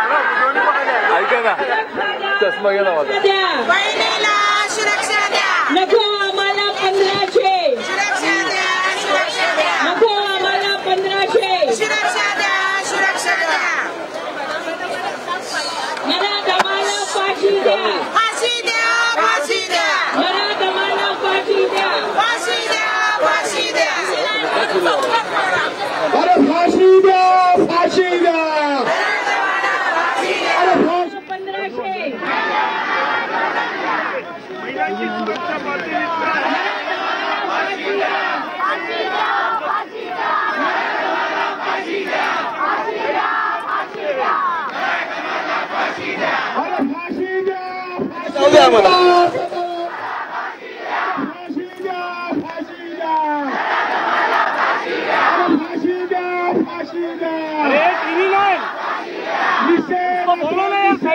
ऐका का चष्मा गेला माझा महिलेला सुरक्षा द्या नको आम्हाला 1500 सुरक्षा द्या सुरक्षा द्या नको आम्हाला 1500 सुरक्षा द्या सुरक्षा द्या मराठमाला फाशी द्या फाशी द्या फाशी द्या मराठमाला फाशी द्या फाशी द्या फाशी द्या अरे फाशी द्या फाशी द्या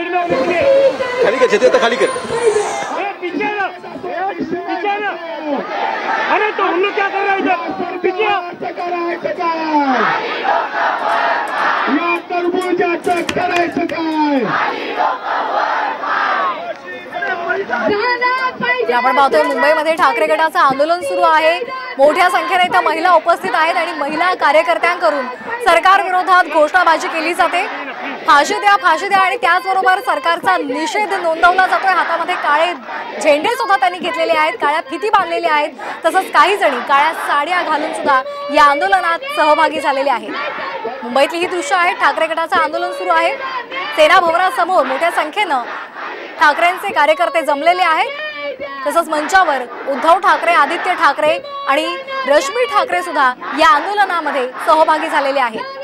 खाली कर छते खाली कर आता करायचं काय? आपण पाहतोय मुंबईमध्ये ठाकरे गटाचं आंदोलन सुरू आहे। मोठ्या संख्येने इथं महिला उपस्थित आहेत आणि महिला कार्यकर्त्यांकडून सरकार विरोधात घोषणाबाजी केली जाते। फाशी द्या आणि त्याचबरोबर सरकारचा निषेध नोंदवला जातोय। हातामध्ये काळे झेंडे सुद्धा त्यांनी घेतलेले आहेत, काळ्या फिती बांधलेल्या आहेत। तसंच काही जणी काळ्या साड्या घालून सुद्धा या आंदोलनात सहभागी झालेले आहेत। मुंबईतली ही दृश्य आहेत। ठाकरे गटाचं आंदोलन सुरू आहे। सेना भवनासमोर मोठ्या संख्येनं ठाकरेंचे कार्यकर्ते जमलेले आहेत। तसंच मंचावर उद्धव ठाकरे, आदित्य ठाकरे आणि रश्मी ठाकरे सुद्धा या आंदोलनामध्ये सहभागी झालेले आहेत।